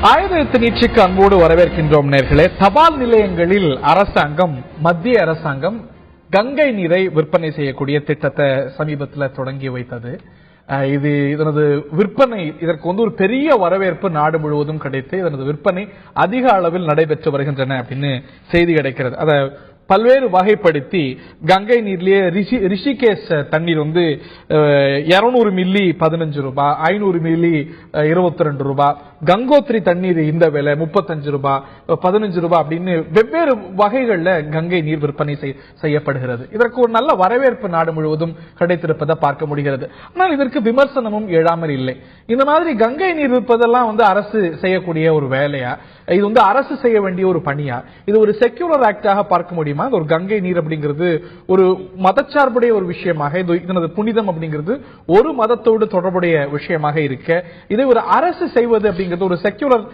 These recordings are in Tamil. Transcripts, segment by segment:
ஆயுத நீட்சிக்கு அன்போடு வரவேற்கின்றோம் நேர்களே. தபால் நிலையங்களில் அரசாங்கம், மத்திய அரசாங்கம் கங்கை நீரை விற்பனை செய்யக்கூடிய திட்டத்தை சமீபத்தில் தொடங்கி வைத்தது. இதனது விற்பனை, இதற்கு ஒரு பெரிய வரவேற்பு நாடு முழுவதும் கிடைத்து இதனது விற்பனை அதிக அளவில் நடைபெற்று வருகின்றன அப்படின்னு செய்தி கிடைக்கிறது. அதை பல்வேறு வகைப்படுத்தி கங்கை நீர்லயே ரிஷிகேஷ் தண்ணீர் 200 மில்லி 15 ரூபாய், 500 மில்லி 22 ரூபாய், கங்கோத்ரி தண்ணீர் இந்த விலை 35 ரூபாய், 15 ரூபாய் அப்படின்னு வெவ்வேறு வகைகள்ல கங்கை நீர் விற்பனை செய்யப்படுகிறது. இதற்கு ஒரு நல்ல வரவேற்பு நாடு முழுவதும் கிடைத்திருப்பதை பார்க்க முடிகிறது. ஆனால் இதற்கு விமர்சனமும் எழாமல் இல்லை. இந்த மாதிரி கங்கை நீர் விற்பதெல்லாம் அரசு செய்யக்கூடிய ஒரு வேலையா, இது அரசு செய்ய வேண்டிய ஒரு பணியா, இது ஒரு செக்யூலர் ஆக்டாக பார்க்க முடியுமா? ஒரு கங்கை நீர் அப்படிங்கிறது ஒரு மதச்சார்புடைய ஒரு விஷயமாக, இதனது புனிதம் அப்படிங்கிறது ஒரு மதத்தோடு தொடர்புடைய விஷயமாக இருக்க, இதை ஒரு அரசு செய்வது அப்படிங்கிறது, ஒரு செக்யூலர்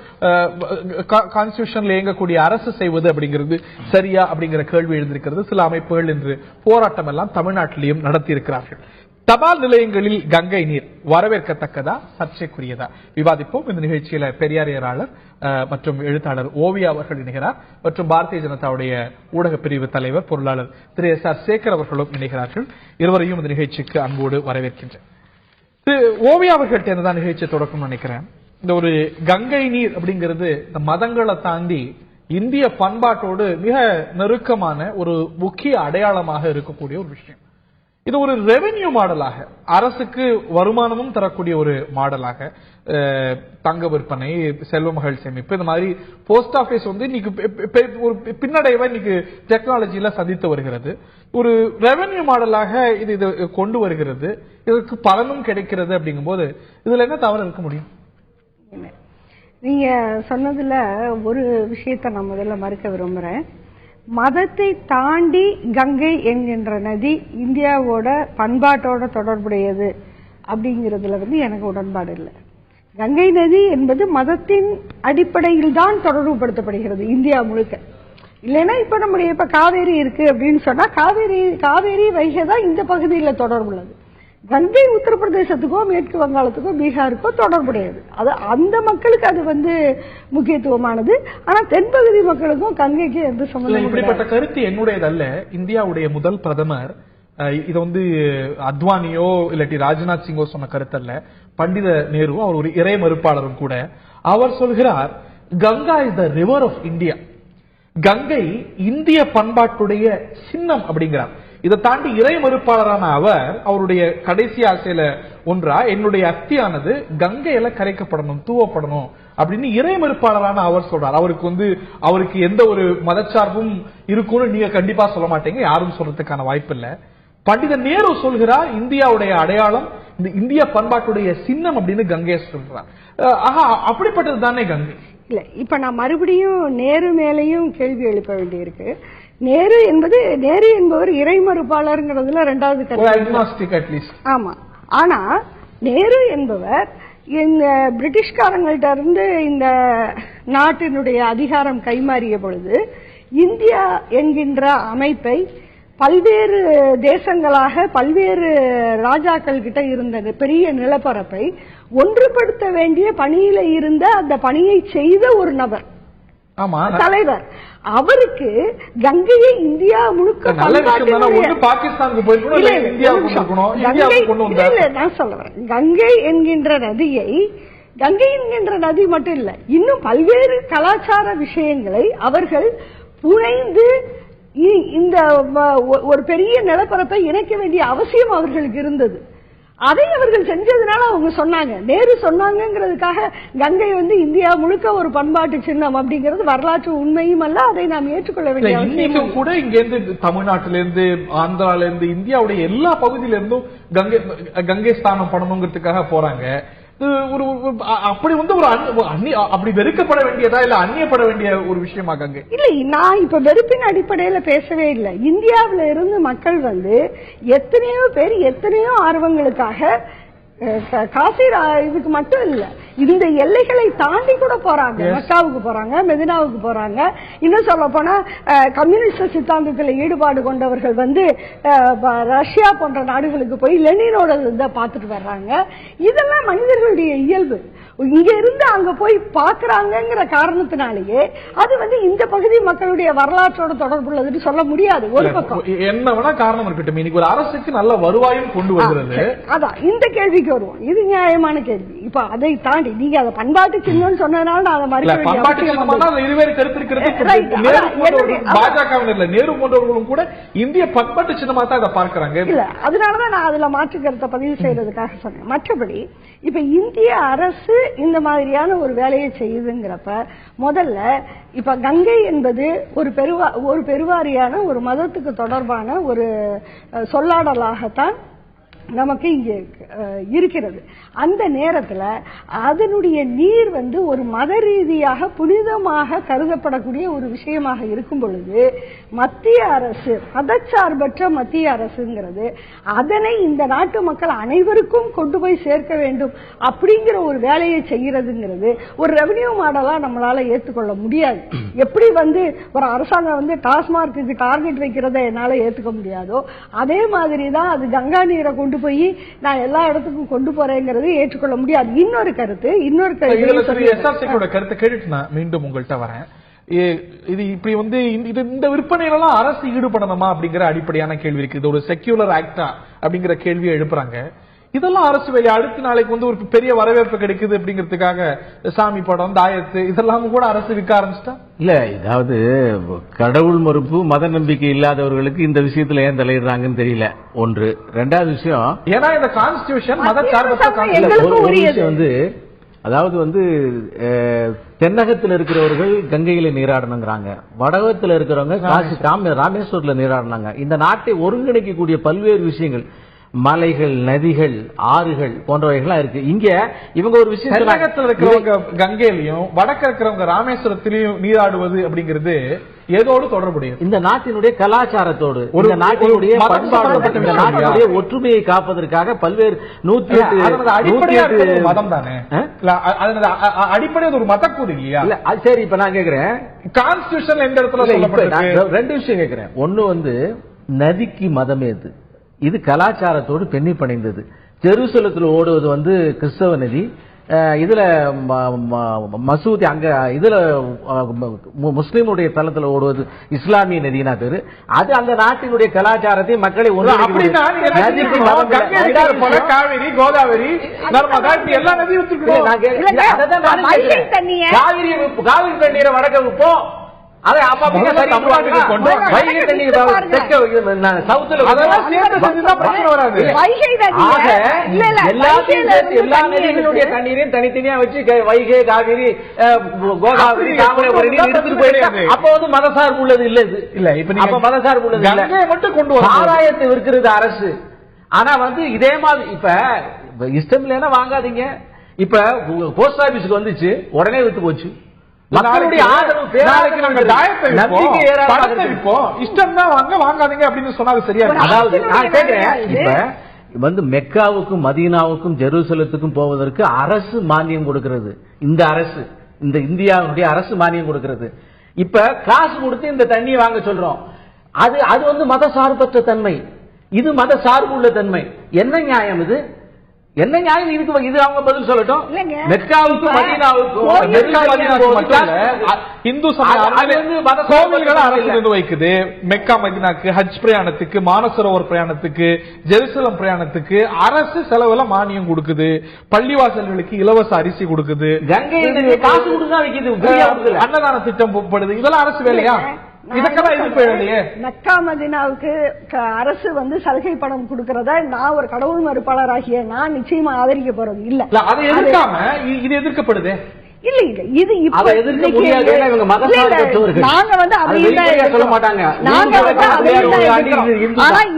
கான்ஸ்டிடியூஷன்ல இயங்கக்கூடிய அரசு செய்வது அப்படிங்கிறது சரியா அப்படிங்கிற கேள்வி எழுந்திருக்கிறது. சில அமைப்புகள் இன்று போராட்டம் எல்லாம் தமிழ்நாட்டிலையும் நடத்தி இருக்கிறார்கள். தபால் நிலையங்களில் கங்கை நீர் வரவேற்கத்தக்கதா, சர்ச்சைக்குரியதா? விவாதிப்போம். இந்த நிகழ்ச்சியில பெரியாரியராளர் மற்றும் எழுத்தாளர் ஓவியா அவர்கள் இணைகிறார், மற்றும் பாரதிய ஜனதாவுடைய ஊடக பிரிவு தலைவர் பொருளாளர் திரு எஸ்.ஆர். சேகர் அவர்களும் இணைகிறார்கள். இருவரையும் இந்த நிகழ்ச்சிக்கு அன்போடு வரவேற்கின்றேன். திரு ஓவியா அவர்கள்ட்ட தான் நிகழ்ச்சி தொடக்கம் நினைக்கிறேன். இந்த ஒரு கங்கை நீர் அப்படிங்கிறது இந்த மதங்களை தாண்டி இந்திய பண்பாட்டோடு மிக நெருக்கமான ஒரு முக்கிய அடையாளமாக இருக்கக்கூடிய ஒரு விஷயம். இது ஒரு ரெவென்யூ மாடலாக, அரசுக்கு வருமானமும் தரக்கூடிய ஒரு மாடலாக, தங்க விற்பனை, செல்வ மகள் சேமிப்பு, இந்த மாதிரி போஸ்ட் ஆபீஸ் இன்னைக்கு ஒரு பின்னடைவை இன்னைக்கு டெக்னாலஜியில சந்தித்து வருகிறது. ஒரு ரெவென்யூ மாடலாக இது கொண்டு வருகிறது. இதற்கு பலனும் கிடைக்கிறது. அப்படிங்கும் போது இதுல என்ன தவறு இருக்க முடியும்? நீங்க சொன்னதுல ஒரு விஷயத்தை நான் முதல்ல மறுக்க விரும்புறேன். மதத்தை தாண்டி கங்கை என்கின்ற நதி இந்தியாவோட பண்பாட்டோட தொடர்புடையது அப்படிங்கிறதுல எனக்கு உடன்பாடு இல்லை. கங்கை நதி என்பது மதத்தின் அடிப்படையில் தான் தொடர்புபடுத்தப்படுகிறது இந்தியா முழுக்க. இல்லைன்னா இப்ப நம்முடைய காவேரி இருக்கு அப்படின்னு சொன்னா காவேரி வைகை தான் இந்த பகுதியில் தொடர்புள்ளது. கங்கை உத்தரப்பிரதேசத்துக்கோ மேற்கு வங்காளத்துக்கோ பீகாருக்கோ தொடர்புடையது. அது அந்த மக்களுக்கு அது முக்கியத்துவமானது. ஆனா தென்பகுதி மக்களுக்கும் கங்கைக்கு எந்த சம்பந்தம்? இப்படிப்பட்ட கருத்து என்னுடையதல்ல. இந்தியாவுடைய முதல் பிரதமர் இது அத்வானியோ இல்லாட்டி ராஜ்நாத் சிங்கோ சொன்ன கருத்தல்ல. பண்டித நேரு, அவர் ஒரு இறை மறுப்பாளரும் கூட. அவர் சொல்கிறார், Ganga is the river of India. Gangai இந்திய பண்பாட்டுடைய சின்னம் அப்படிங்கிறார். இதை தாண்டி இறை மறுப்பாளரான அவருடைய கடைசி ஆசையில ஒன்றா, என்னுடைய அஸ்தியானது கங்கையில கரைக்கப்படணும், தூவப்படணும் அப்படின்னு இறை மறுப்பாளரான அவர் சொல்றார். அவருக்கு எந்த ஒரு மதச்சார்பும் இருக்கும்னு நீங்க கண்டிப்பா சொல்ல மாட்டீங்க, யாரும் சொல்றதுக்கான வாய்ப்பு இல்ல. பண்டித நேரு சொல்கிறார், இந்தியாவுடைய அடையாளம், இந்த இந்திய பண்பாட்டுடைய சின்னம் அப்படின்னு கங்கையை சொல்றார். அப்படிப்பட்டது தானே கங்கை? இல்ல, இப்ப நான் மறுபடியும் நேரு மேலையும் கேள்வி எழுப்ப வேண்டியிருக்கு. நேரு என்பவர் இறை மறுப்பாளர்ங்கிறதுல இரண்டாவது கருத்து. ஆமா, ஆனா நேரு என்பவர் இந்த பிரிட்டிஷ்காரங்கள்ட்ட இருந்து இந்த நாட்டினுடைய அதிகாரம் கைமாறிய பொழுது இந்தியா என்கின்ற அமைப்பை பல்வேறு தேசங்களாக பல்வேறு ராஜாக்கள் கிட்ட இருந்த பெரிய நிலப்பரப்பை ஒன்றுபடுத்த வேண்டிய பணியில இருந்த அந்த பணியை செய்த ஒரு நபர், தலைவர். அவருக்கு கங்கையை இந்தியா முழுக்க நான் சொல்ல வரேன். கங்கை என்கின்ற நதி மட்டும் இல்ல, இன்னும் பல்வேறு கலாச்சார விஷயங்களை அவர்கள் புனைந்து இந்த ஒரு பெரிய நிலப்பரப்பை இணைக்க வேண்டிய அவசியம் அவர்களுக்கு இருந்தது. அதை அவர்கள் செஞ்சதுனால அவங்க சொன்னாங்க. நேரு சொன்னாங்கிறதுக்காக கங்கை இந்தியா முழுக்க ஒரு பண்பாட்டு சின்னம் அப்படிங்கிறது வரலாற்று உண்மையும் அல்ல. அதை நாம் ஏற்றுக்கொள்ள வேண்டிய அவசியம் கூட. இங்க இருந்து தமிழ்நாட்டிலிருந்து, ஆந்திரால இருந்து, இந்தியாவுடைய எல்லா பகுதியில இருந்தும் கங்கை ஸ்தானம் பண்ணணுங்கிறதுக்காக போறாங்க. அப்படி அப்படி வெறுக்கப்பட வேண்டியதா இல்ல அந்நியப்பட வேண்டிய ஒரு விஷயமா கங்கை? இல்ல, நான் இப்ப வெறுப்பின் அடிப்படையில பேசவே இல்லை. இந்தியாவில இருந்து மக்கள் எத்தனையோ பேர் எத்தனையோ ஆர்வங்களுக்காக காசி இதுக்கு மட்டும் இல்ல, இந்த எல்லைகளை தாண்டி கூட போறாங்க. மக்காவுக்கு போறாங்க, மெதினாவுக்கு போறாங்க. இன்னும் சொல்ல போனா கம்யூனிஸ்ட் சித்தாந்தத்தில் ஈடுபாடு கொண்டவர்கள் ரஷ்யா போன்ற நாடுகளுக்கு போய் லெனினோட இதை பார்த்துட்டு வர்றாங்க. இதெல்லாம் மனிதர்களுடைய இயல்பு. இங்க இருந்து அங்க போய் பாக்குறாங்கிற காரணத்தினாலேயே அது இந்த பகுதி மக்களுடைய வரலாற்றோட தொடர்புள்ளதுன்னு சொல்ல முடியாது. ஒரு பக்கம் என்ன வேணா காரணம் இருக்கட்டும், இன்னைக்கு ஒரு அரசுக்கு நல்ல வருவாயும் கொண்டு வருகிறது. அதான் இந்த கேள்விக்கு வருவோம். இது நியாயமான கேள்வி. இப்ப அதை தாண்டி நீங்க அதை பண்பாட்டு சின்னம்னு சொன்னதுனால நான் அதை மறுக்க இருவேறு கருத்து இருக்கிறது. பாஜகவினர் நேரு போன்றவர்களும் கூட இந்திய பண்பாட்டு சின்னமா தான் அதை பார்க்கிறாங்க. இல்ல, அதனாலதான் நான் அதுல மாற்று கருத்தை பதிவு செய்யறதுக்காக சொன்னேன். மற்றபடி இப்ப இந்திய அரசு இந்த மாதிரியான ஒரு வேலையை செய்யுதுங்கிறப்ப முதல்ல இப்ப கங்கை என்பது ஒரு பெருவாரியான ஒரு மதத்துக்கு தொடர்பான ஒரு சொல்லாடலாகத்தான் நமக்கு இங்க இருக்கிறது. அந்த நேரத்தில் அதனுடைய நீர் ஒரு மத ரீதியாக புனிதமாக கருதப்படக்கூடிய ஒரு விஷயமாக இருக்கும் பொழுது மத்திய அரசு, மதச்சார்பற்ற மத்திய அரசுங்கிறது அதனை இந்த நாட்டு மக்கள் அனைவருக்கும் கொண்டு போய் சேர்க்க வேண்டும் அப்படிங்கிற ஒரு வேலையை செய்யறதுங்கிறது ஒரு ரெவன்யூ மாடலா நம்மளால ஏற்றுக்கொள்ள முடியாது. எப்படி ஒரு அரசாங்கம் டாஸ்மார்க்கு டார்கெட் வைக்கிறத என்னால ஏத்துக்க முடியாதோ அதே மாதிரிதான் அது கங்கா நீரை கொண்டு போய் நான் எல்லா இடத்துக்கும் கொண்டு போறேங்கிறது ஏற்றுக்கொள்ள முடியாது. இன்னொரு கருத்து கேட்டுட்டு நான் மீண்டும் உங்கள்கிட்ட வரேன். இது இப்படி இந்த விற்பனையிலாம் அரசு ஈடுபடணுமா அப்படிங்கிற அடிப்படையான கேள்வி இருக்கு. இது ஒரு செக்யூலர் ஆக்டா அப்படிங்கிற கேள்வியை எழுப்புறாங்க. இதெல்லாம் அரசு வேலை. அடுத்த நாளைக்கு ஒரு பெரிய வரவேற்பு கிடைக்குது அப்படிங்கிறதுக்காக சாமி படம், தாயத்து இதெல்லாம் கூட அரசு விற்க ஆரம்பிச்சிட்டா இல்ல. இதாவது கடவுள் மறுப்பு, மத நம்பிக்கை இல்லாதவர்களுக்கு இந்த விஷயத்துல ஏன் தலையிடுறாங்கன்னு தெரியல. ஒன்று. ரெண்டாவது விஷயம், ஏன்னா இந்த கான்ஸ்டிடியூஷன் ஒரு விஷயம் அதாவது தென்னகத்தில் இருக்கிறவர்கள் கங்கையில நீராடணுங்கிறாங்க, வடகத்தில் இருக்கிறவங்க ராமேஸ்வரத்துல நீராடினாங்க. இந்த நாட்டை ஒருங்கிணைக்கக்கூடிய பல்வேறு விஷயங்கள், மலைகள், நதிகள், ஆறுகள் போன்றவைகள்லாம் இருக்கு. இங்க இவங்க ஒரு விஷயம் இருக்கிறவங்க கங்கையிலையும் வடக்க இருக்கிறவங்க ராமேஸ்வரத்திலையும் நீராடுவது அப்படிங்கிறது ஏதோடு தொடர்புடையது. இந்த நாட்டினுடைய கலாச்சாரத்தோடு, இந்த நாட்டினுடைய பண்பாடு, இந்த நாட்டினுடைய ஒற்றுமையை காப்பதற்காக பல்வேறு 108 மதம் தானே அடிப்படை ஒரு மத கூறு இல்லையா? சரி, இப்ப நான் கேக்குறேன், கான்ஸ்டிடியூஷன் எந்த இடத்துல ரெண்டு விஷயம் கேக்குறேன். ஒண்ணு நதிக்கு மதம் ஏது, இது கலாச்சாரத்தோடு பெண்ணி பணிந்தது. ஜெருசலத்தில் ஓடுவது கிறிஸ்தவ நதி, இதுல மசூதி, அங்க இதுல முஸ்லீமுடைய தளத்தில் ஓடுவது இஸ்லாமிய நதினா பேரு. அது அந்த நாட்டினுடைய கலாச்சாரத்தை மக்களை காவிரி, கோதாவரி, எல்லா நதியும் காவிரி தண்ணீரை வடக்க விப்போம். தண்ணீரையும் தனித்தனியா வச்சு வைகை, காவிரி, கோதாவரி, தாமிரபரணி எடுத்துட்டு போயிடுறாங்க. அப்ப மதசார்பு உள்ளது இல்ல. இது இல்ல. இப்ப மதசார்பு உள்ளது மட்டும் கொண்டு வர ஆதாயத்தை விற்கிறது அரசு. ஆனா இதே மாதிரி இப்ப இஷ்டம் இல்லைன்னா வாங்காதீங்க. இப்ப போஸ்ட் ஆபீஸுக்கு வந்துச்சு, உடனே வித்து போச்சு. மக்களுடைய ஆதரவு, இஷ்டம் தான் வாங்காதீங்க அப்படின்னு சொன்னாங்க. சரியா? அதாவது நான் கேட்கிறேன், இப்ப மெக்காவுக்கும் மதீனாவுக்கும் ஜெருசலத்துக்கும் போவதற்கு அரசு மானியம் கொடுக்கிறது. இந்த அரசு, இந்த இந்தியாவுடைய அரசு மானியம் கொடுக்கிறது. இப்ப காசு கொடுத்து இந்த தண்ணியை வாங்க சொல்றோம். அது மத சார்பற்ற தன்மை, இது மத சார்பு உள்ள தன்மை. என்ன நியாயம் இது? என்ன நியாயம் இதுக்கு? இது அவங்க பதில் சொல்லட்டும். மெக்காவுக்கும் மதீனாவுக்கும் இந்து கோவில்களை அரசு நிர்வகிக்குது. மெக்கா மதீனாக்கு, ஹஜ் பிரயாணத்துக்கு, மானசரோவர் பிரயாணத்துக்கு, ஜெருசலம் பிரயாணத்துக்கு அரசு செலவுல மானியம் கொடுக்குது. பள்ளிவாசல்களுக்கு இலவச அரிசி கொடுக்குது. கங்கை காசு கொடுத்தா வைக்குது. அன்னதான திட்டம் போடுது. இதெல்லாம் அரசு வேலையா? மெக்கா மதீனாவுக்கு அரசு சலுகை பணம் கொடுக்கறத நான் ஒரு கடவுள் மறுப்பாளராகிய நான் நிச்சயமா ஆதரிக்க போறது இல்ல. அதை எதிர்க்காம இது எதிர்க்கப்படுது. இல்ல இல்ல, இது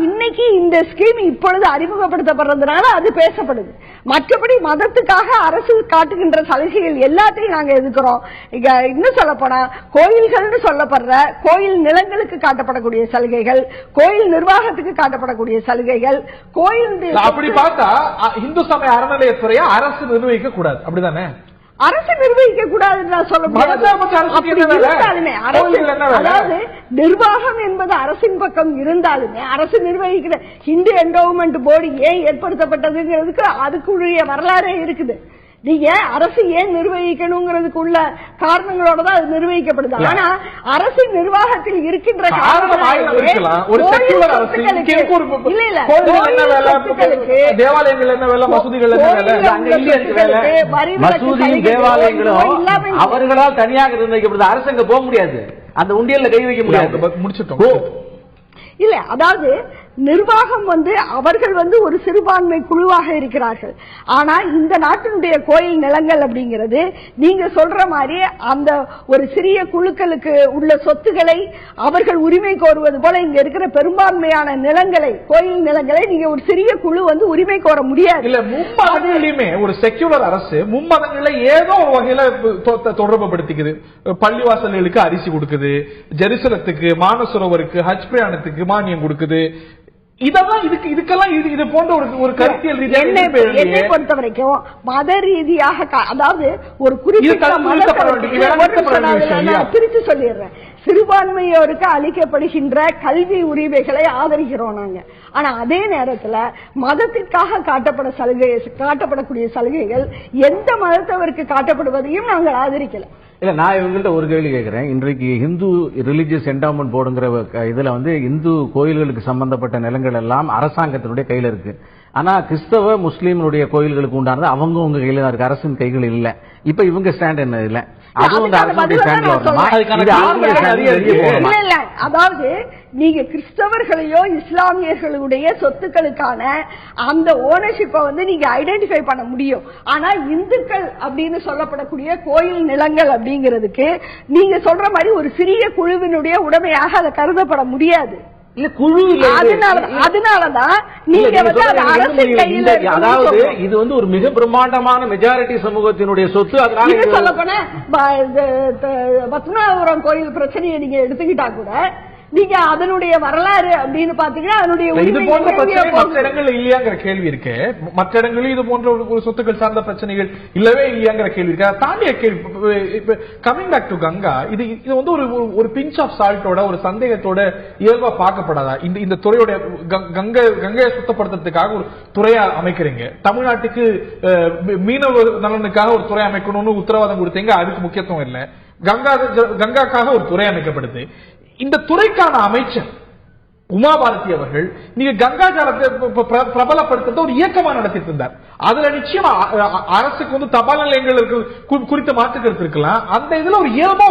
இன்னைக்கு இந்த ஸ்கீம் இப்பொழுது அறிமுகப்படுத்தப்படுறதுனால அது பேசப்படுது. மற்றபடி மதத்துக்காக அரசு காட்டுகின்ற சலுகைகள் எல்லாத்தையும் நாங்க எதிர்க்கிறோம். இன்னும் சொல்ல போனா கோயில்கள் சொல்லப்படுற கோயில் நிலங்களுக்கு காட்டப்படக்கூடிய சலுகைகள், கோயில் நிர்வாகத்துக்கு காட்டப்படக்கூடிய சலுகைகள், கோயில் அப்படி பார்த்தா இந்து சமய அறநிலையத்துறையை அரசு நிர்வகிக்க கூடாது. அப்படிதானே? அரசு நிர்வகிக்க கூடாதுன்னு நான் சொல்ல முடியாது. அதாவது நிர்வாகம் என்பது அரசின் பக்கம் இருந்தாலுமே அரசு நிர்வகிக்கிற இந்து என்டோவ்மெண்ட் போர்டு ஏன் ஏற்படுத்தப்பட்டதுங்கிறதுக்கு அதுக்குரிய வரலாறே இருக்குது. நீங்க அரசு ஏன் நிர்வகிக்கணுங்கிறதுக்கு உள்ள காரணங்களோட தான் அது நிர்வகிக்கப்படுது. ஆனா அரசின் நிர்வாகத்தில் இருக்கின்ற தேவாலயங்கள் என்ன வேலை, மசூதிகள் என்ன வேலை, மசூதியும் தேவாலயங்களும் அவர்களால் தனியாக நிர்ணயிக்கப்படுது. அரசு அங்க போக முடியாது, அந்த உண்டியல்ல கை வைக்க முடியாது. முடிச்சிட்டோம் இல்ல. அதாவது நிர்வாகம் அவர்கள் ஒரு சிறுபான்மை குழுவாக இருக்கிறார்கள். ஆனா இந்த நாட்டினுடைய கோயில் நிலங்கள் அப்படிங்கிறது நீங்க சொல்ற மாதிரி அந்த ஒரு சிறிய குழுக்களுக்கு உள்ள சொத்துக்களை அவர்கள் உரிமை கோருவது போல இங்க இருக்கிற பெரும்பான்மையான நிலங்களை, கோயில் நிலங்களை நீங்க ஒரு சிறிய குழு உரிமை கோர முடியாது. இல்ல, மும்மதங்களிலுமே ஒரு செக்யூலர் அரசு மும்மதங்களை ஏதோ ஒரு வகையில தொடர்பு படுத்திக்குது. பள்ளிவாசல்களுக்கு அரிசி கொடுக்குது, ஜெருசலத்துக்கு, மானசரோவருக்கு, ஹஜ் பிரயாணத்துக்கு மானியம் கொடுக்குது. இதெல்லாம் இதுக்கெல்லாம் இது போன்ற ஒரு கருத்தியல் என்னை பொறுத்த வரைக்கும் மத ரீதியாக, அதாவது ஒரு குறிப்பிட்ட பிரித்து சொல்லிடுறேன், சிறுபான்மையோருக்கு அளிக்கப்படுகின்ற கல்வி உரிமைகளை ஆதரிக்கிறோம் நாங்க. ஆனா அதே நேரத்தில் மதத்திற்காக காட்டப்படக்கூடிய சலுகைகள் எந்த மதத்தவருக்கு காட்டப்படுவதையும் நாங்கள் ஆதரிக்கல. இல்ல, நான் இவங்கள்ட்ட ஒரு கேள்வி கேட்கிறேன். இன்றைக்கு இந்து ரிலிஜியஸ் என்டோவ்மெண்ட் போர்டுங்கிற இதுல இந்து கோயில்களுக்கு சம்பந்தப்பட்ட நிலங்கள் எல்லாம் அரசாங்கத்தினுடைய கையில இருக்கு. ஆனா கிறிஸ்தவ முஸ்லீம்களுடைய கோயில்களுக்கு உண்டானது அவங்க கையில தான் இருக்கு, அரசின் கைகள் இல்ல. இப்ப இவங்க ஸ்டாண்ட் என்ன இல்ல, அதாவது நீங்க கிறிஸ்தவர்களையோ இஸ்லாமியர்களுடைய சொத்துக்களுக்கான அந்த ஓனர்ஷிப்பை நீங்க ஐடென்டிஃபை பண்ண முடியும். ஆனா இந்துக்கள் அப்படின்னு சொல்லப்படக்கூடிய கோயில் நிலங்கள் அப்படிங்கிறதுக்கு நீங்க சொல்ற மாதிரி ஒரு சிறிய குழுவினுடைய உடைமையாக அதை கருதப்பட முடியாது. அதனாலதான் நீங்க அதாவது இது ஒரு மிக பிரம்மாண்டமான மெஜாரிட்டி சமூகத்தினுடைய சொத்து. அதனால சொல்ல போன பத்மநாபபுரம் கோயில் பிரச்சனையை நீங்க எடுத்துக்கிட்டா கூட நீங்க அதனுடைய வரலாறு அப்படின்னு பாத்தீங்கன்னா அதனுடைய இது போன்ற பிரச்சனை மற்ற இடங்கள் இல்லையாங்கிற கேள்வி இருக்கு. மற்ற இடங்களில் இது போன்ற ஒரு சொத்துக்கள் சார்ந்த பிரச்சனைகள் இல்லவே இல்லையாங்கிற கேள்வி இருக்கு. தாண்டிய கேள்வி கமிங் பேக் டு கங்கா, இது ஒரு பிஞ்ச் ஆஃப் சால்ட்டோட ஒரு சந்தேகத்தோட இயல்பா பார்க்கப்படாதா? இந்த துறையோட கங்கையை சுத்தப்படுத்துறதுக்காக ஒரு துறையா அமைக்கிறீங்க, தமிழ்நாட்டுக்கு மீனவ நலனுக்காக ஒரு துறை அமைக்கணும்னு உத்தரவாதம் கொடுத்தீங்க, அதுக்கு முக்கியத்துவம் இல்லை. கங்காக்காக ஒரு துறை அமைக்கப்படுது. இந்த துறைக்கான அமைச்சர் உமா பாரதி அவர்கள் நீங்க கங்காச்சாரத்தை பிரபலப்படுத்த ஒரு இயக்கமா நடத்திட்டு இருந்தார். அதுல நிச்சயமா அரசுக்கு தபால் நிலையங்கள் குறித்த மாற்றுக்கிறது இருக்கலாம். அந்த இதுல ஒரு இயல்பா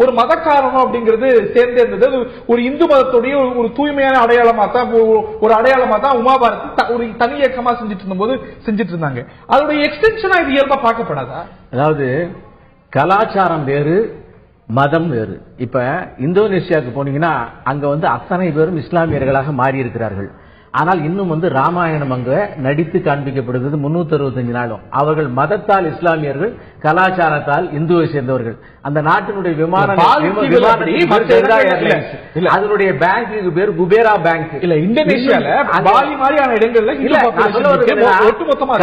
ஒரு மத காரணம் அப்படிங்கிறது சேர்ந்திருந்தது. ஒரு இந்து மதத்துடைய ஒரு தூய்மையான அடையாளமா தான் உமா பாரதி ஒரு தனி இயக்கமா செஞ்சிட்டு இருந்தாங்க. அதோட எக்ஸ்டென்ஷனா இது இயல்பா பார்க்கப்படாதா? அதாவது கலாச்சாரம் வேறு, மதம் வேறு. இப்ப இந்தோனேஷியாவுக்கு போனீங்கன்னா அங்க அத்தனை பேரும் இஸ்லாமியர்களாக மாறி இருக்கிறார்கள். ஆனால் இன்னும் ராமாயணம் அங்க நடித்து காண்பிக்கப்படுகிறது 365 நாளும். அவர்கள் மதத்தால் இஸ்லாமியர்கள், கலாச்சாரத்தால் இந்துவை சேர்ந்தவர்கள். அந்த நாட்டினுடைய அதனுடைய பேங்க் பேர் குபேரா பேங்க். இல்ல, இந்தோனேஷியால பாலி மாதிரியான இடங்கள்ல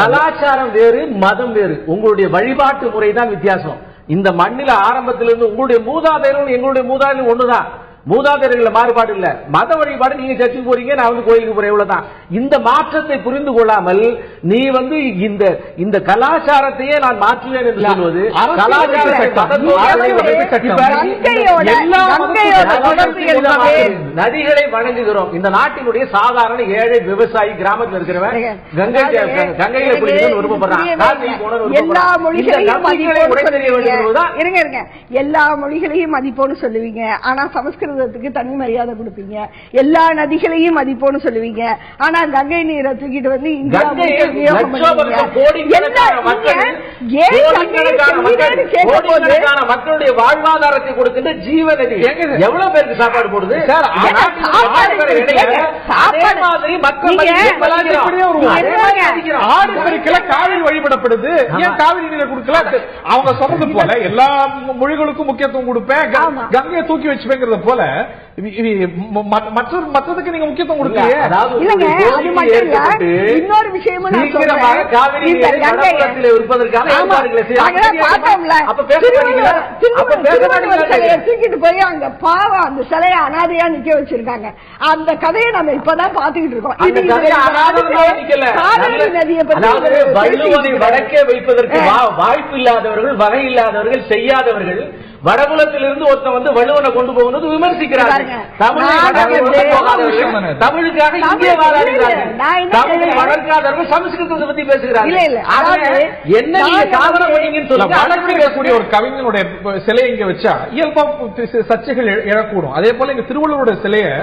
கலாச்சாரம் வேறு, மதம் வேறு. உங்களுடைய வழிபாட்டு முறை தான் வித்தியாசம். இந்த மண்ணில ஆரம்பத்திலிருந்து உங்களுடைய மூதாதையரும் எங்களுடைய மூதாதையரும் ஒண்ணுதான். மூதாதையர்கள் மாறுபாடு இல்ல, மத வழிபாடு. நீங்க சர்ச்சுக்கு போறீங்க, நான் கோயிலுக்கு போறேன், இவ்வளவுதான். இந்த மாற்றத்தை புரிந்து கொள்ளாமல் நீ இந்த கலாச்சாரத்தையே நான் மாற்றுவேன் என்று சொல்வது நதிகளை வணங்குகிறோம். இந்த நாட்டினுடைய சாதாரண ஏழை விவசாயி கிராமத்தில் இருக்கிறவன் கங்கையில குளிக்கணும்னு விருப்பப்படுறான். எல்லா மொழிகளையும் மதிப்போன்னு சொல்லுவீங்க, ஆனா சமஸ்கிருத தனி மரியாதை கொடுப்பீங்க. எல்லா நதிகளையும் மதிப்போன்னு சொல்லுவீங்க, ஆனா கங்கை நீரை தூக்கிட்டு மக்களுடைய வாழ்வாதாரத்தை கொடுக்கின்ற ஜீவநதி எவ்வளவு பேருக்கு சாப்பாடு போடுது? காவிரி வழிபடப்படுது, ஏன் காவிரி நீரை கொடுக்கல? அவங்க சொல்றது போல எல்லா மொழிகளுக்கும் முக்கியத்துவம் கொடுப்பேன், கங்கையை தூக்கி வச்சுப்பேங்கிறத போல மற்றதுக்கு நீங்க முக்கியத்துவம் கொடுக்கலையே. இல்லங்க, அது மட்டும் இல்ல, இன்னொரு விஷயமும் நான் சொல்றேன். தூக்கிட்டு போய் அங்க பாவம் அந்த சிலையை அனாதையா நிக்க வச்சிருக்காங்க. அந்த கதையை நம்ம இப்பதான் பாத்துக்கிட்டு இருக்கோம். காவிரி நதியை பத்தி வடக்கே வைப்பதற்கு வாய்ப்பு இல்லாதவர்கள், வகை இல்லாதவர்கள், செய்யாதவர்கள் வடபுலத்திலிருந்து ஒருத்தன் வந்து வள்ளுவனை கொண்டு போகணும் விமர்சிக்கிறார்கள். தமிழுக்காக இங்கே வாழாடுகிறார்கள். தமிழை வளர்க்காதவர்கள் சமஸ்கிருதத்தை பத்தி பேசுகிறார்கள். என்ன நீங்க சாதனை பண்ணீங்கன்னு சொல்லுங்க. வளர்க்கக்கூடிய ஒரு கவிஞனுடைய சிலை இங்க வச்சா இயல்பா சர்ச்சைகள் எழக்கூடும். அதே போல இங்க திருவள்ளுவருடைய சிலையை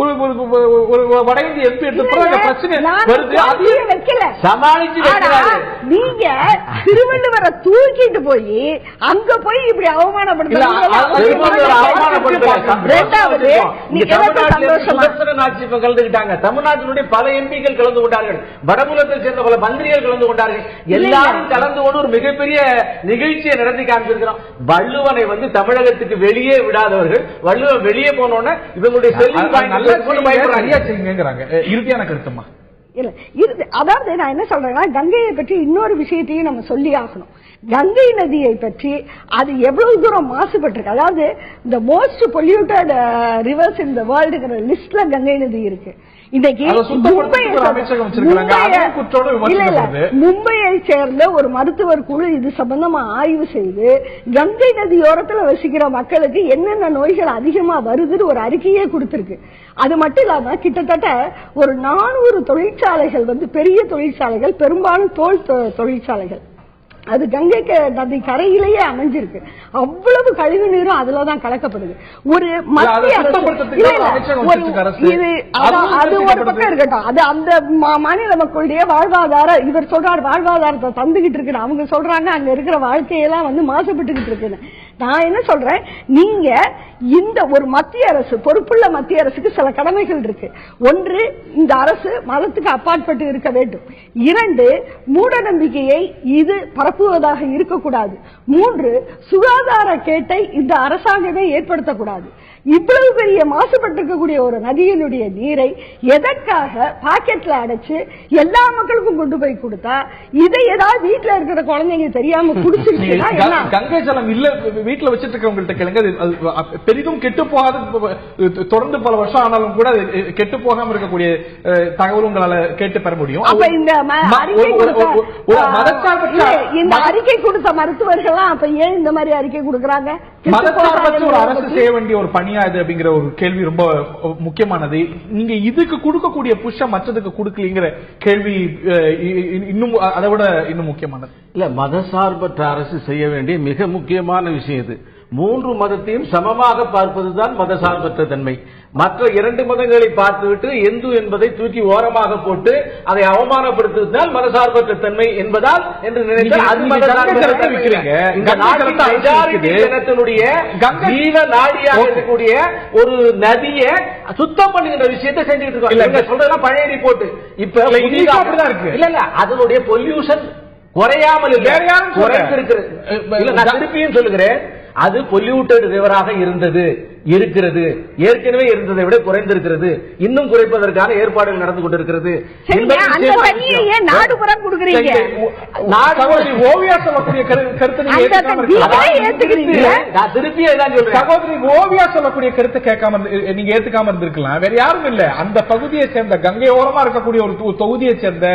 ஒரு வட இந்திய எம்பி எடுத்து பிரச்சனை வருது. அதையும் வைக்கல, சமாளிச்சு வைக்கிறாரு. நீங்க திருவள்ளுவரை தூக்கிட்டு போய் அங்க போய் இப்படி அவமானப்படுத்த தமிழ்நாட்டினுடைய பல எம்பிக்கள் கலந்து கொண்டார்கள், வடபுலத்தை சேர்ந்த பல மந்திரிகள் கலந்து கொண்டார்கள். எல்லாரும் கலந்து கொண்டு ஒரு மிகப்பெரிய நிகழ்ச்சியை நடத்தி காண்பிருக்கிறோம். வள்ளுவனை வந்து தமிழகத்துக்கு வெளியே விடாதவர்கள், வள்ளுவன் வெளியே போனோன்னு இவங்களுடைய இறுதியான கருத்துமா இல்ல. அதாவது நான் என்ன சொல்றேன்னா, கங்கையை பற்றி இன்னொரு விஷயத்தையும் நம்ம சொல்லி ஆகணும். கங்கை நதியை பற்றி அது எவ்வளவு தூரம் மாசுபட்டிருக்கு. அதாவது இந்த மோஸ்ட் பொல்யூட்டட் ரிவர்ஸ் இன் தி வேர்ல்டுங்கிற லிஸ்ட்ல கங்கை நதி இருக்கு. இன்னைக்கு மும்பையை சேர்ந்த ஒரு மருத்துவர் குழு இது சம்பந்தமா ஆய்வு செய்து கங்கை நதியோரத்தில் வசிக்கிற மக்களுக்கு என்னென்ன நோய்கள் அதிகமா வருதுன்னு ஒரு அறிக்கையே கொடுத்திருக்கு. அது மட்டும் இல்லாம கிட்டத்தட்ட ஒரு 400 தொழிற்சாலைகள் வந்து பெரிய தொழிற்சாலைகள், பெரும்பாலும் தோல் தொழிற்சாலைகள், அது கங்கை நதி கரையிலேயே அமைஞ்சிருக்கு. அவ்வளவு கழிவு நீரும் அதுலதான் கலக்கப்படுது. ஒரு மத்திய அரசு அது ஒரு பக்கம் இருக்கட்டும், அது அந்த மாநில மக்களுடைய வாழ்வாதாரம், இவர் சொல்றாரு வாழ்வாதாரத்தை தந்துகிட்டு இருக்கு, அவங்க சொல்றாங்க அங்க இருக்கிற வாழ்க்கையெல்லாம் வந்து மாசுபட்டுக்கிட்டு இருக்குன்னு. நான் என்ன சொல்றேன், நீங்க இந்த ஒரு மத்திய அரசு, பொறுப்புள்ள மத்திய அரசுக்கு சில கடமைகள் இருக்கு. ஒன்று, இந்த அரசு மதத்துக்கு அப்பாற்பட்டு இருக்க வேண்டும். 2, மூட நம்பிக்கையை இது பரப்புவதாக இருக்கக்கூடாது. 3, சுகாதார கேட்டை இந்த அரசாங்கமே ஏற்படுத்தக்கூடாது. இவ்வளவு பெரிய மாசுபட்டிருக்கக்கூடிய ஒரு நதியினுடைய நீரை எதற்காக பாக்கெட்ல அடைச்சு எல்லா மக்களுக்கும் கொண்டு போய் கொடுத்தா, இதை ஏதாவது வீட்டுல இருக்கிற குழந்தைங்க தெரியாம குடிச்சிருச்சுன்னா, கங்கை ஜலம் இல்ல வீட்டுல வச்சிட்டு இருக்கவங்கள்ட்ட கேளுங்க, பெரிதும் கெட்டு போகாத, தொடர்ந்து பல வருஷம் ஆனாலும் கூட கெட்டு போகாம இருக்கக்கூடிய தகவல் உங்களால கேட்டு பெற முடியும். அப்ப இந்த அறிக்கை கொடுத்த மருத்துவர்கள் அப்ப ஏன் இந்த மாதிரி அறிக்கை கொடுக்கறாங்க? மதச்சார்பற்ற ஒரு அரசு செய்ய வேண்டிய ஒரு பணியா இது அப்படிங்கிற ஒரு கேள்வி ரொம்ப முக்கியமானது. நீங்க இதுக்கு கொடுக்கக்கூடிய புஷம் மற்றதுக்கு கொடுக்கலங்கிற கேள்வி இன்னும் அதை விட இன்னும் முக்கியமானது. இல்ல, மதசார்பற்ற அரசு செய்ய வேண்டிய மிக முக்கியமான விஷயம் இது. 3 மதத்தையும் சமமாக பார்ப்பதுதான் மதசார்பற்ற தன்மை. மற்ற 2 மதங்களை பார்த்துவிட்டு இந்து என்பதை தூக்கி ஓரமாக போட்டு அதை அவமானப்படுத்துவதால் மதசார்பற்ற தன்மை என்பதால் என்று நினைத்தால் அது மதசார்பற்ற இந்த நாட்டின் மெஜாரிட்டியினுடைய ஜீவ நாடியாக இருக்கக்கூடிய ஒரு நதியை சுத்தம் பண்ணுகிற விஷயத்தை செஞ்சுட்டு இருக்கோம். இல்ல சொல்றதெல்லாம் பழைய ரிப்போர்ட். இப்ப இருக்கு இல்ல இல்ல அதனுடைய பொல்யூஷன் குறையாமல் குறைந்திருக்கிறது. நான் திருப்பியும் சொல்லுகிறேன், அது பொல்யூட்டட் ரிவராக இருக்கிறது, ஏற்கனவே இருந்ததை விட குறைந்திருக்கிறது, இன்னும் குறைப்பதற்கான ஏற்பாடுகள் நடந்து கொண்டிருக்கிறது. ஓவியா சொல்லக்கூடிய கருத்து சகோதரி ஓவியா சொல்லக்கூடிய கருத்து கேட்காம நீங்க ஏத்துக்காம இருந்திருக்கலாம். வேற யாரும் இல்ல, அந்த பகுதியை சேர்ந்த கங்கை ஓரமா இருக்கக்கூடிய ஒரு தொகுதியை சேர்ந்த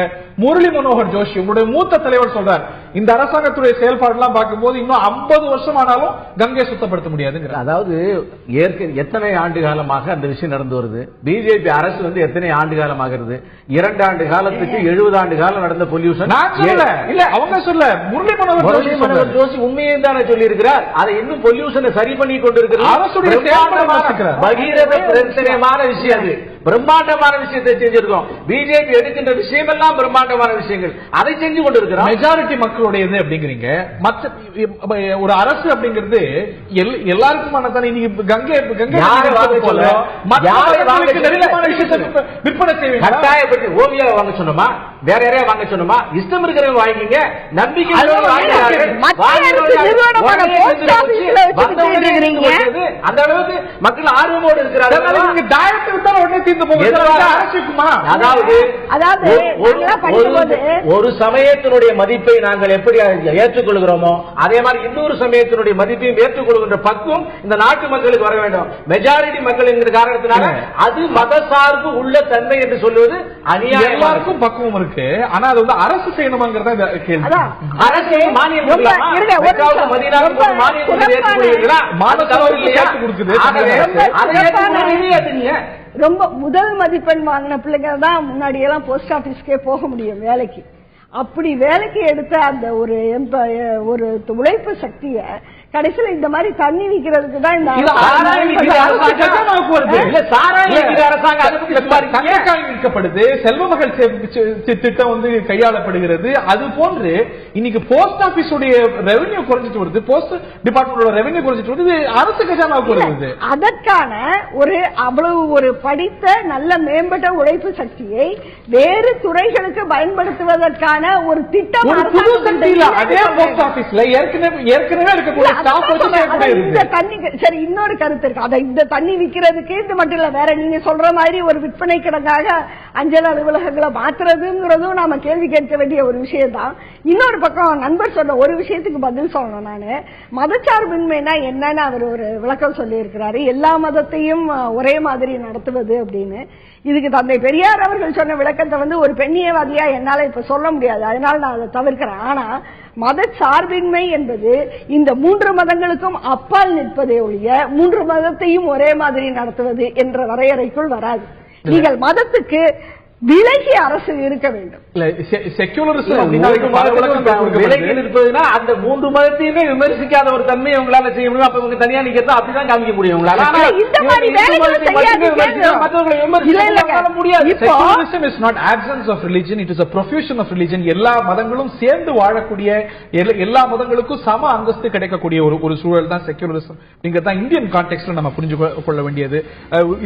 முரளி மனோகர் ஜோஷி, உங்களுடைய மூத்த தலைவர் சொல்றார், இந்த அரசாங்கத்துடைய செயல்பாடு எல்லாம் பார்க்கும்போது இன்னும் 50 வருஷம் ஆனாலும் கங்கையை சுத்தப்படுத்த முடியாதுங்கிற. அதாவது எத்தனை ஆண்டு காலமாக அந்த விஷயம் நடந்து வருது. பிஜேபி அரசு வந்து எத்தனை ஆண்டு காலமாகிறது? 2 ஆண்டு காலத்துக்கு 70 ஆண்டு காலம் நடந்த பொல்யூஷன் இல்ல அவங்க சொல்ல. முரளி மனோகர் ஜோஷி உண்மையை தானே சொல்லி இருக்கிறார். அதை இன்னும் பொல்யூஷனை சரி பண்ணி கொண்டிருக்கிறார். பகீரத பிரச்சனையான விஷயம், அது பிரம்மாண்டமான விஷயத்தை செஞ்சிருக்கோம். பிஜேபி எடுக்கின்ற விஷயம் எல்லாம் பிரம்மாண்டமான விஷயங்கள், அதை செஞ்சு கொண்டிருக்கிறோம். மெஜாரிட்டி மக்களுடையது அப்படிங்கிறீங்க. மற்ற ஒரு அரசு அப்படிங்கிறது எல்லாருக்குமான தானே. நீங்க கங்கை விற்பனை செய்வீங்க. கட்டாயப்பட்டு ஓவியா வாங்க சொன்னோமா? வேற யாரையா வாங்க சொன்னோமா? இஷ்டம் இருக்கிறவங்க வாங்கிங்க, நம்பிக்கை அந்த அளவுக்கு மக்கள் ஆர்வமோடு இருக்கிறார்கள். ஒரு சமயத்தினுடைய மதிப்பை நாங்கள் எப்படி ஏற்றுக்கொள்கிறோமோ அதே மாதிரி இன்னொரு சமயத்தினுடைய மதிப்பையும் ஏற்றுக்கொள்கின்ற பக்குவம் இந்த நாட்டு மக்களுக்கு வர வேண்டும். மெஜாரிட்டி மக்கள் என்கிற காரணத்தினால அது மதசார்பு உள்ள தன்மை என்று சொல்லுவது அநியாயம். எல்லாருக்கும் பக்குவம் இருக்கு, ஆனா அது வந்து அரசு செய்யணுமாங்கிறத கேள்வி. அரசு மானியம் ரொம்ப முதல் மதிப்பெண் வாங்கின பிள்ளைங்க தான் முன்னாடி எல்லாம் போஸ்ட் ஆபீஸ்க்கே போக முடியும் வேலைக்கு. அப்படி வேலைக்கு எடுத்த அந்த ஒரு உழைப்பு சக்திய கடைசியில இந்த மாதிரி தண்ணி விக்கிறதுக்கு தான் இந்த விற்கப்படுது, செல்வ மகள் திட்டம் வந்து கையாளப்படுகிறது. அது போன்று இன்னைக்கு போஸ்ட் ஆபீஸ் ரெவென்யூ குறைஞ்சிட்டு வருது, போஸ்ட் டிபார்ட்மெண்டோட ரெவென்யூ குறைஞ்சிட்டு வருது, அரசு கஜானாவுக்கு வருது. அதற்கான அவ்வளவு ஒரு படித்த நல்ல மேம்பட்ட உழைப்பு சக்தியை வேறு துறைகளுக்கு பயன்படுத்துவதற்கான ஒரு திட்டம் அதே போஸ்ட் ஆபீஸ்ல ஏற்கனவே இருக்கக்கூடிய இன்னொரு கருத்து இருக்கு. அதை இந்த தண்ணி விற்கிறதுக்கு இது மட்டும் இல்ல, வேற நீங்க சொல்ற மாதிரி ஒரு விற்பனை கிடங்காக அஞ்சல் அலுவலகங்களை மாத்துறதுங்கிறதும் நாம கேள்வி கேட்க வேண்டிய ஒரு விஷயம் தான். இன்னொரு பக்கம் நண்பர் சொன்ன ஒரு விஷயத்துக்கு பதில் சொல்லணும். நானு மதச்சார்பின்மைனா என்னன்னு அவர் ஒரு விளக்கம் சொல்லி இருக்கிறாரு. எல்லா மதத்தையும் ஒரே மாதிரி நடத்துவது அப்படின்னு. இதுக்கு தந்தை பெரியார் அவர்கள் சொன்ன விளக்கத்தை வந்து ஒரு பெண்ணியவாதியா என்னால இப்ப சொல்ல முடியாது, அதனால நான் அதை தவிர்க்கிறேன். ஆனா மத சார்பின்மை என்பது இந்த 3 மதங்களுக்கும் அப்பால் நிற்பதே ஒழிய 3 மதத்தையும் ஒரே மாதிரி நடத்துவது என்ற வரையறைக்குள் வராது. நீங்கள் மதத்துக்கு விலகி அரசு இருக்க வேண்டும். விலகி இருப்பதுன்னா அந்த 3 மதத்தையுமே விமர்சிக்காத ஒரு தன்மை உங்களால செய்ய முடியும். அப்ப இவங்க தனியா நிக்கிறதா அப்படிதான் காமிக்க முடியும் உங்களால. இந்த மாதிரி வேலைகளை எல்லா மதங்களும் சேர்ந்து வாழக்கூடிய, எல்லா மதங்களுக்கும் சம அந்தஸ்து கிடைக்கக்கூடிய ஒரு சூழல் தான் செக்யூலரிசம். தான் இந்தியன் கான்டெக்ஸ்ட்ல நம்ம புரிஞ்சு கொள்ள வேண்டியது.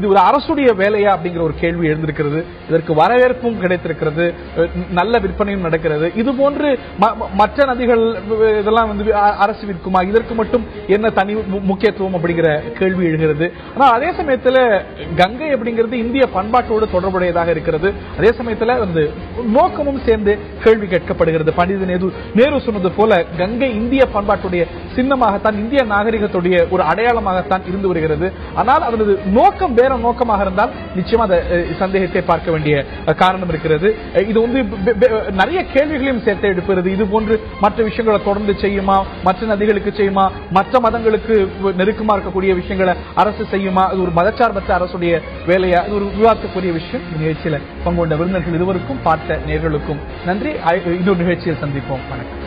இது ஒரு அரசுடைய வேலையா அப்படிங்கிற ஒரு கேள்வி எழுந்திருக்கிறது. இதற்கு வரவேற்பும் கிடைத்திருக்கிறது, நல்ல விற்பனையும் நடக்கிறது. இது போன்று மற்ற நதிகள் இதெல்லாம் வந்து அரசு விற்குமா, இதற்கு மட்டும் என்ன தனி முக்கியத்துவம் அப்படிங்கிற கேள்வி எழுகிறது. ஆனால் அதே சமயத்தில் கங்கை அப்படிங்கிறது இந்திய பண்பாட்டோடு தொடர்புடையதாக இருக்கிறது. அதே சமயத்தில் வந்து நோக்கமும் சேர்ந்து கேள்வி கேட்கப்படுகிறது. பண்டித நேரு சொன்னது போல கங்கை இந்திய பண்பாட்டுடைய சின்னமாகத்தான், இந்திய நாகரிகத்துடைய ஒரு அடையாளமாகத்தான் இருந்து வருகிறது. ஆனால் அதனது நோக்கம் வேற நோக்கமாக இருந்தால் நிச்சயமா அதை சந்தேகத்தை பார்க்க வேண்டிய காரணம் இருக்கிறது. இது வந்து நிறைய கேள்விகளையும் சேர்த்து எடுப்பது. இது போன்று மற்ற விஷயங்களை தொடர்ந்து செய்யுமா, மற்ற நதிகளுக்கு செய்யுமா, மற்ற மதங்களுக்கு நெருக்கமா இருக்கக்கூடிய விஷயங்களை அரசு செய்யுமா, அது ஒரு மதச்சார்பற்ற அரசுடைய வேலையா, இது ஒரு விவாதத்துக்குரிய விஷயம். நிகழ்ச்சியில பங்குகொண்ட விருந்தினர்கள் இருவருக்கும் பார்த்த நேயர்களுக்கும் நன்றி. இன்னொரு நிகழ்ச்சியில் சந்திப்போம். வணக்கம்.